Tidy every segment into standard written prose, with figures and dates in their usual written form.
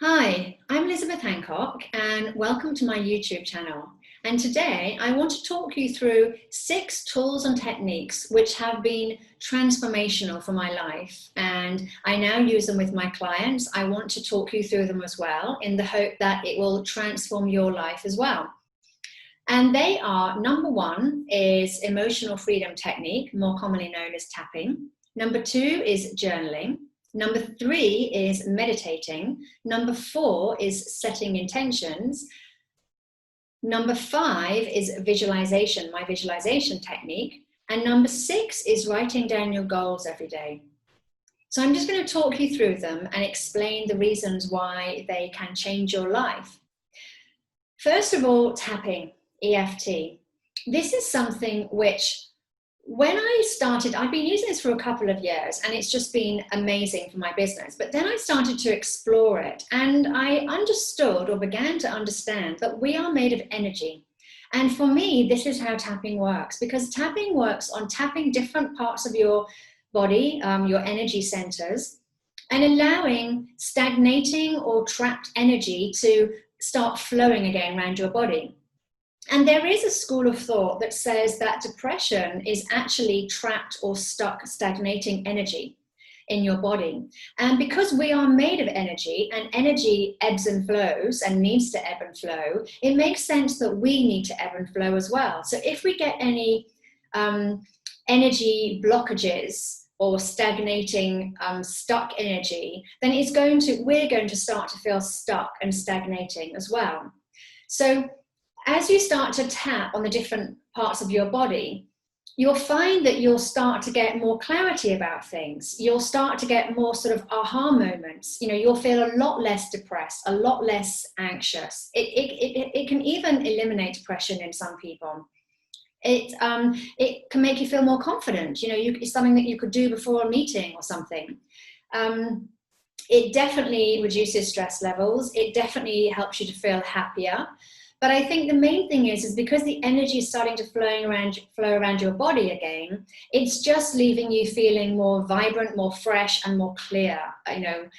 Hi, I'm Elisabeth Hancock and welcome to my YouTube channel. And today I want to talk you through 6 tools and techniques which have been transformational for my life. And I now use them with my clients. I want to talk you through them as well in the hope that it will transform your life as well. And they are, number 1 is emotional freedom technique, more commonly known as tapping. Number 2 is journaling. Number 3 is meditating. Number 4 is setting intentions. Number 5 is visualization, my visualization technique. And number 6 is writing down your goals every day. So I'm just going to talk you through them and explain the reasons why they can change your life. First of all, tapping, EFT. This is something which, when I started, I've been using this for a couple of years and it's just been amazing for my business. But then I started to explore it and I understood or began to understand that we are made of energy. And for me, this is how tapping works, because tapping works on tapping different parts of your body, your energy centers, and allowing stagnating or trapped energy to start flowing again around your body. And there is a school of thought that says that depression is actually trapped or stuck, stagnating energy in your body. And because we are made of energy and energy ebbs and flows and needs to ebb and flow, it makes sense that we need to ebb and flow as well. So if we get any energy blockages or stagnating, stuck energy, then we're going to start to feel stuck and stagnating as well. So as you start to tap on the different parts of your body, you'll find that you'll start to get more clarity about things. You'll start to get more sort of aha moments. You'll feel a lot less depressed, a lot less anxious. It can even eliminate depression in some people. It can make you feel more confident. It's something that you could do before a meeting or something. It definitely reduces stress levels. It definitely helps you to feel happier. But I think the main thing is because the energy is starting to flow around your body again, it's just leaving you feeling more vibrant, more fresh, and more clear,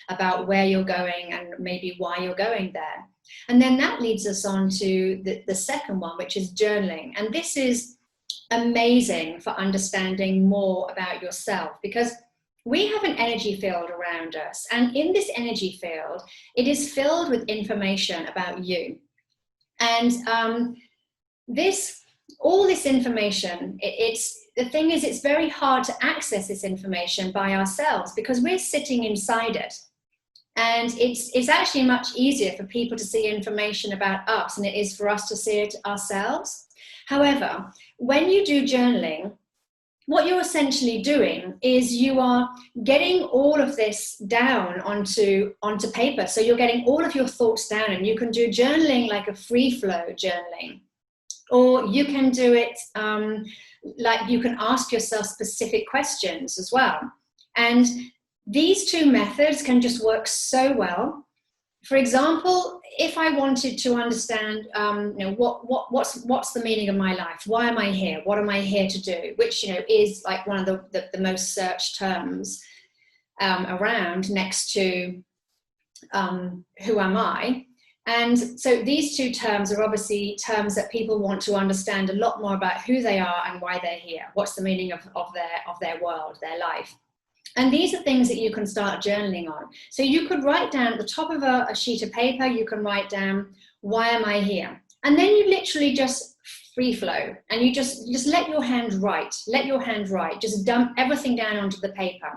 about where you're going and maybe why you're going there. And then that leads us on to the second one, which is journaling. And this is amazing for understanding more about yourself, because we have an energy field around us. And in this energy field, it is filled with information about you. And all this information, the thing is, it's very hard to access this information by ourselves because we're sitting inside it. And it's actually much easier for people to see information about us than it is for us to see it ourselves. However, when you do journaling, what you're essentially doing is you are getting all of this down onto paper. So you're getting all of your thoughts down, and you can do journaling like a free flow journaling. Or you can do it like you can ask yourself specific questions as well. And these 2 methods can just work so well. For example, if I wanted to understand, what's the meaning of my life? Why am I here? What am I here to do? Which, is like one of the most searched terms around, next to who am I? And so these 2 terms are obviously terms that people want to understand a lot more about who they are and why they're here. What's the meaning of their world, their life? And these are things that you can start journaling on. So you could write down at the top of a sheet of paper, you can write down, why am I here? And then you literally just free flow and you just let your hand write, just dump everything down onto the paper.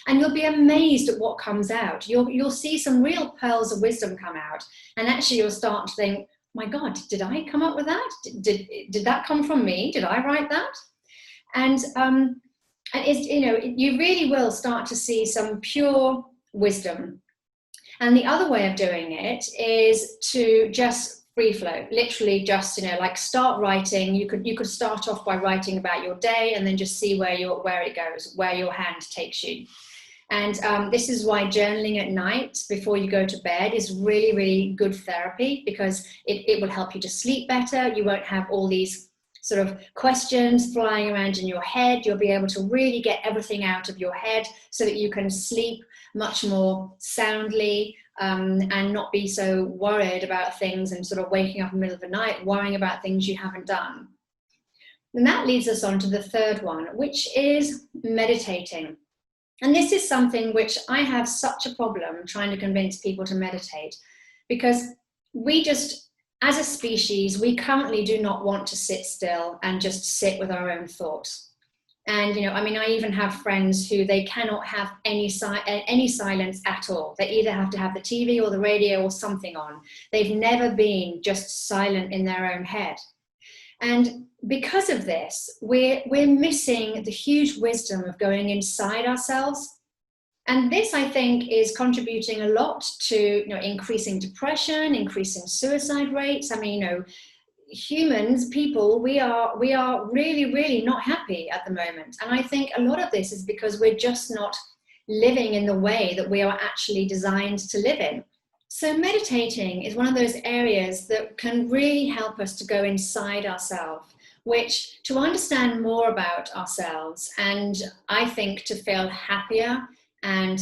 And you'll be amazed at what comes out. You'll see some real pearls of wisdom come out. And actually you'll start to think, my God, did I come up with that? Did that come from me? Did I write that? And you really will start to see some pure wisdom. And the other way of doing it is to just free flow, literally just, like start writing. You could start off by writing about your day and then just see where it goes, where your hand takes you. And this is why journaling at night before you go to bed is really, really good therapy, because it will help you to sleep better. You won't have all these sort of questions flying around in your head. You'll be able to really get everything out of your head so that you can sleep much more soundly, and not be so worried about things and sort of waking up in the middle of the night worrying about things you haven't done. And that leads us on to the third one, which is meditating. And this is something which I have such a problem trying to convince people to meditate, because we just, as a species, we currently do not want to sit still and just sit with our own thoughts. And, I mean, I even have friends who they cannot have any silence at all. They either have to have the TV or the radio or something on. They've never been just silent in their own head. And because of this, we're missing the huge wisdom of going inside ourselves. And this, I think, is contributing a lot to increasing depression, increasing suicide rates. I mean, humans, people, we are really, really not happy at the moment. And I think a lot of this is because we're just not living in the way that we are actually designed to live in. So meditating is one of those areas that can really help us to go inside ourselves, which to understand more about ourselves, and I think to feel happier and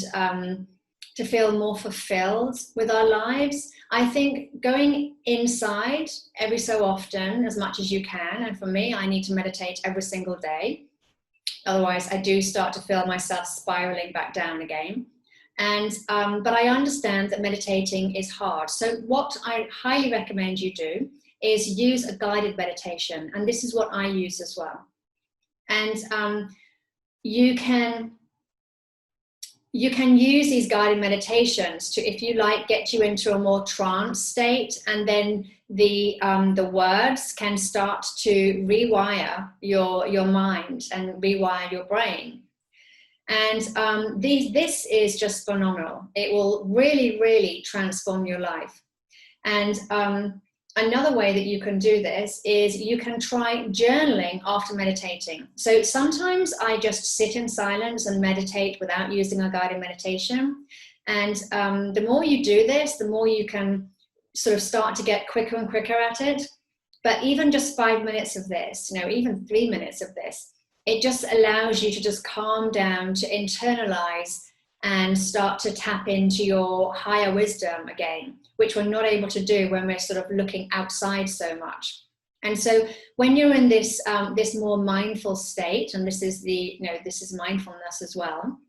to feel more fulfilled with our lives. I think going inside every so often, as much as you can, and for me, I need to meditate every single day. Otherwise, I do start to feel myself spiraling back down again. And but I understand that meditating is hard. So what I highly recommend you do is use a guided meditation. And this is what I use as well. And you can use these guided meditations to, if you like, get you into a more trance state, and then the words can start to rewire your mind and rewire your brain. And this is just phenomenal. It will really, really transform your life. And another way that you can do this is you can try journaling after meditating. So sometimes I just sit in silence and meditate without using a guided meditation. And the more you do this, the more you can sort of start to get quicker and quicker at it. But even just 5 minutes of this, even 3 minutes of this, it just allows you to just calm down, to internalize and start to tap into your higher wisdom again, which we're not able to do when we're sort of looking outside so much. And so when you're in this this more mindful state, and this is this is mindfulness as well,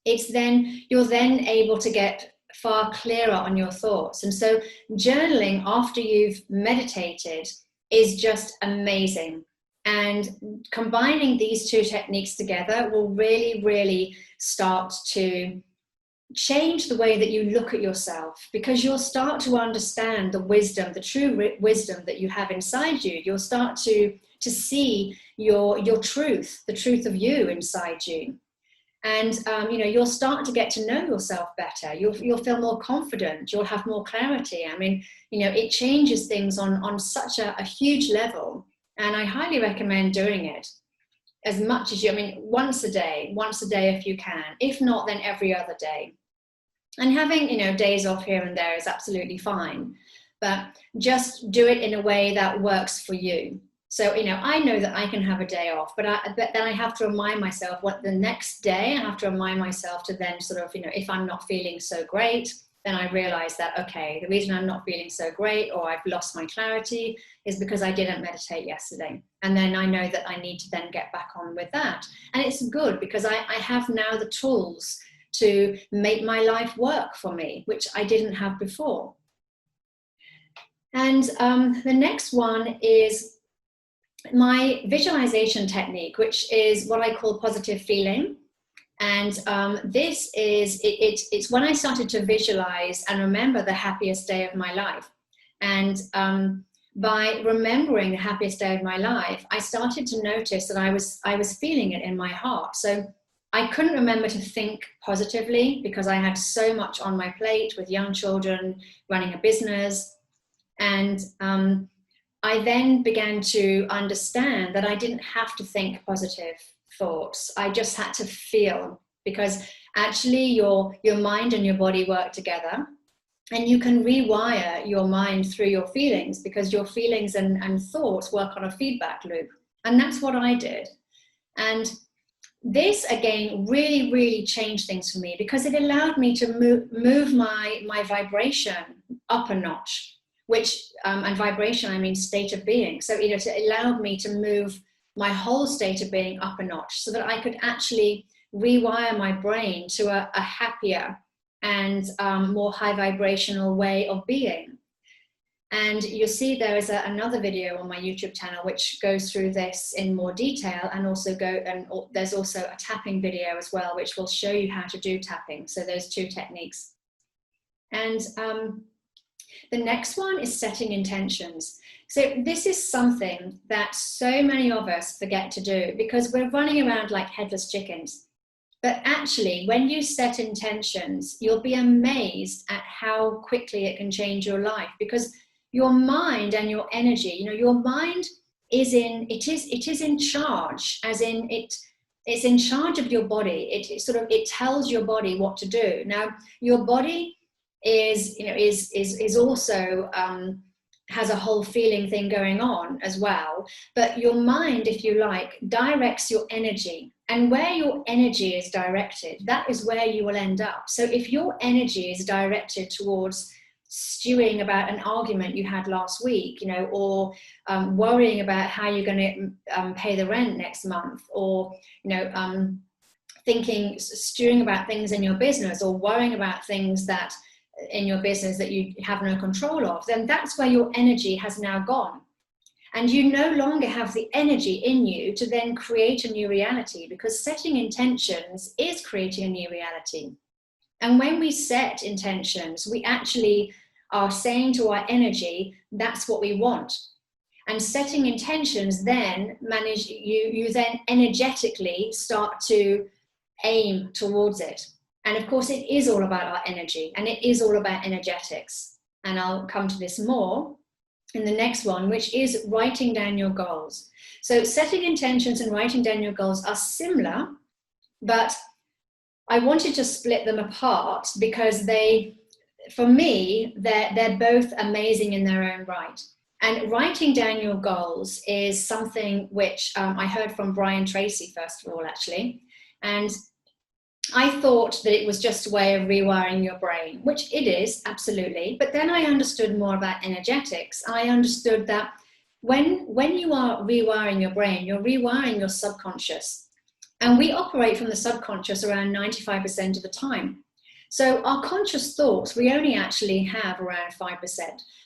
you're then able to get far clearer on your thoughts. And so journaling after you've meditated is just amazing. And combining these two techniques together will really, really start to change the way that you look at yourself, because you'll start to understand the wisdom, the true wisdom that you have inside you. You'll start to see your truth, the truth of you inside you. And you'll start to get to know yourself better. You'll feel more confident. You'll have more clarity. I mean, it changes things on such a huge level. And I highly recommend doing it as much as once a day if you can. If not, then every other day. And having, days off here and there is absolutely fine. But just do it in a way that works for you. So, I know that I can have a day off, but then I have to remind myself what the next day, I have to remind myself to then sort of, if I'm not feeling so great, then I realize that, okay, the reason I'm not feeling so great or I've lost my clarity is because I didn't meditate yesterday. And then I know that I need to then get back on with that. And it's good because I have now the tools to make my life work for me, which I didn't have before. And the next one is my visualization technique, which is what I call positive feeling. And this is, it's when I started to visualize and remember the happiest day of my life. And by remembering the happiest day of my life, I started to notice that I was feeling it in my heart. So I couldn't remember to think positively because I had so much on my plate with young children, running a business. And I then began to understand that I didn't have to think positive thoughts. I just had to feel, because actually your mind and your body work together, and you can rewire your mind through your feelings, because your feelings and thoughts work on a feedback loop. And that's what I did. And this again really changed things for me, because it allowed me to move my vibration up a notch, which and vibration, I mean state of being. So it allowed me to move my whole state of being up a notch, so that I could actually rewire my brain to a happier and more high vibrational way of being. And you'll see there is another video on my YouTube channel which goes through this in more detail, and there's also a tapping video as well, which will show you how to do tapping. So those two techniques. And the next one is setting intentions. So this is something that so many of us forget to do, because we're running around like headless chickens. But actually, when you set intentions, you'll be amazed at how quickly it can change your life, because your mind and your energy, your mind is in charge, as in it's in charge of your body. It tells your body what to do. Now, your body is also has a whole feeling thing going on as well, but your mind, if you like, directs your energy, and where your energy is directed, that is where you will end up. So if your energy is directed towards stewing about an argument you had last week, or worrying about how you're going to pay the rent next month, or stewing about things in your business, or worrying about things that in your business that you have no control of, then that's where your energy has now gone. And you no longer have the energy in you to then create a new reality, because setting intentions is creating a new reality. And when we set intentions, we actually are saying to our energy, that's what we want. And setting intentions then you then energetically start to aim towards it. And of course, it is all about our energy, and it is all about energetics. And I'll come to this more in the next one, which is writing down your goals. So setting intentions and writing down your goals are similar, but I wanted to split them apart because for me, they're both amazing in their own right. And writing down your goals is something which I heard from Brian Tracy, first of all, actually. And I thought that it was just a way of rewiring your brain, which it is, absolutely. But then I understood more about energetics. I understood that when you are rewiring your brain, you're rewiring your subconscious. And we operate from the subconscious around 95% of the time. So our conscious thoughts, we only actually have around 5%.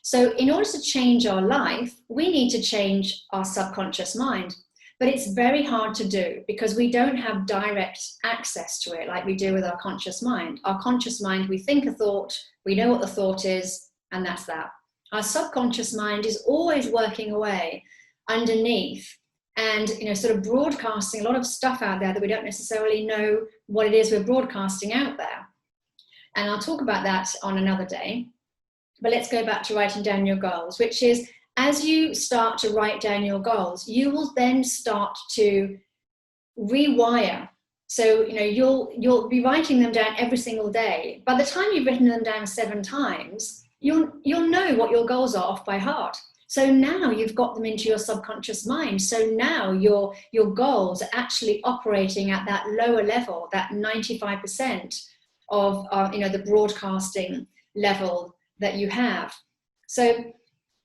So in order to change our life, we need to change our subconscious mind. But it's very hard to do because we don't have direct access to it like we do with our conscious mind. Our conscious mind, we think a thought, we know what the thought is, and that's that. Our subconscious mind is always working away underneath and sort of broadcasting a lot of stuff out there that we don't necessarily know what it is we're broadcasting out there. And I'll talk about that on another day. But let's go back to writing down your goals, which is, as you start to write down your goals, you will then start to rewire. So, you'll be writing them down every single day. By the time you've written them down 7 times, you'll know what your goals are off by heart. So now you've got them into your subconscious mind. So now your goals are actually operating at that lower level, that 95% of the broadcasting level that you have. So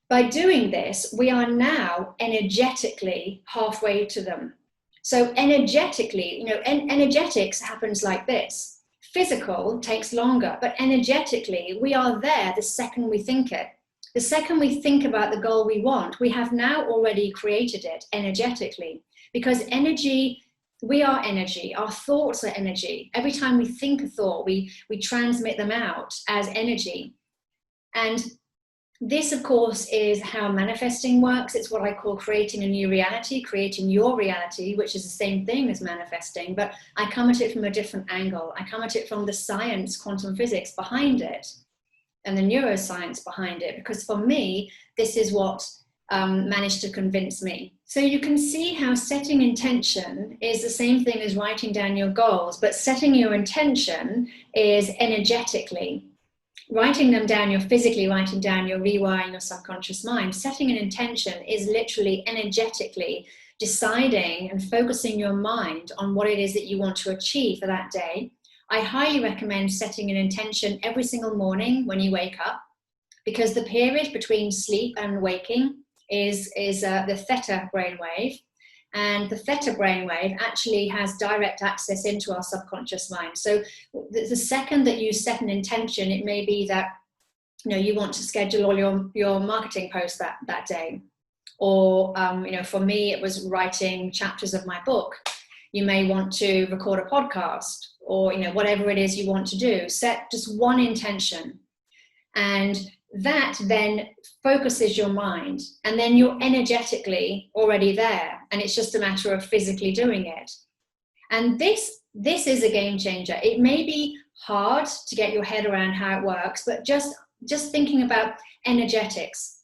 by doing this, we are now energetically halfway to them. So energetically, energetics happens like this. Physical takes longer, but energetically, we are there the second we think it. The second we think about the goal we want, we have now already created it energetically. Because energy, we are energy, our thoughts are energy. Every time we think a thought, we transmit them out as energy. And this, of course, is how manifesting works. It's what I call creating a new reality, creating your reality, which is the same thing as manifesting, but I come at it from a different angle. I come at it from the science, quantum physics behind it and the neuroscience behind it, because for me, this is what managed to convince me. So you can see how setting intention is the same thing as writing down your goals, but setting your intention is energetically. Writing them down, you're physically writing down, you're rewiring your subconscious mind. Setting an intention is literally energetically deciding and focusing your mind on what it is that you want to achieve for that day, I highly recommend setting an intention every single morning when you wake up, because the period between sleep and waking is the theta brainwave. And the theta brainwave actually has direct access into our subconscious mind. So the second that you set an intention, it may be that you want to schedule all your marketing posts that day. Or for me, it was writing chapters of my book. You may want to record a podcast, or whatever it is you want to do. Set just one intention, and that then focuses your mind, and then you're energetically already there, and it's just a matter of physically doing it. And this is a game changer. It may be hard to get your head around how it works, but just thinking about energetics.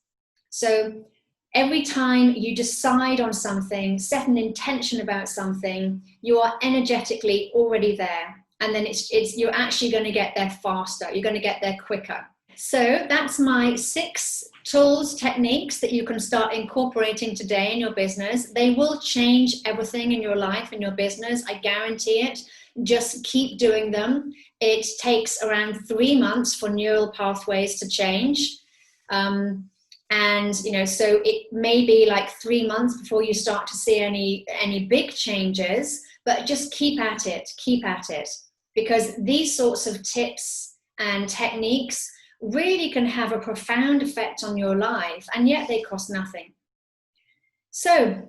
So every time you decide on something, set an intention about something, you are energetically already there, and then you're actually going to get there faster. You're going to get there quicker. So that's my 6 tools, techniques that you can start incorporating today in your business. They will change everything in your life and your business. I guarantee it. Just keep doing them. It takes around 3 months for neural pathways to change. So it may be like 3 months before you start to see any big changes, but just keep at it, because these sorts of tips and techniques really can have a profound effect on your life, and yet they cost nothing. So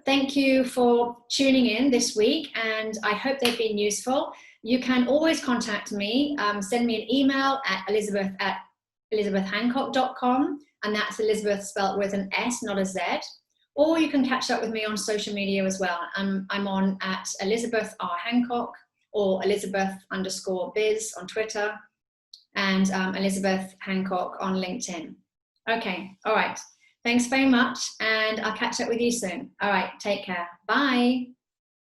thank you for tuning in this week, and I hope they've been useful. You can always contact me, send me an email at elisabeth@elisabethhancock.com, and that's Elizabeth spelled with an S, not a Z. Or you can catch up with me on social media as well. I'm on at Elisabeth R. Hancock, or Elisabeth_biz on Twitter, and Elisabeth Hancock on LinkedIn. Okay, all right. Thanks very much, and I'll catch up with you soon. All right, take care. Bye.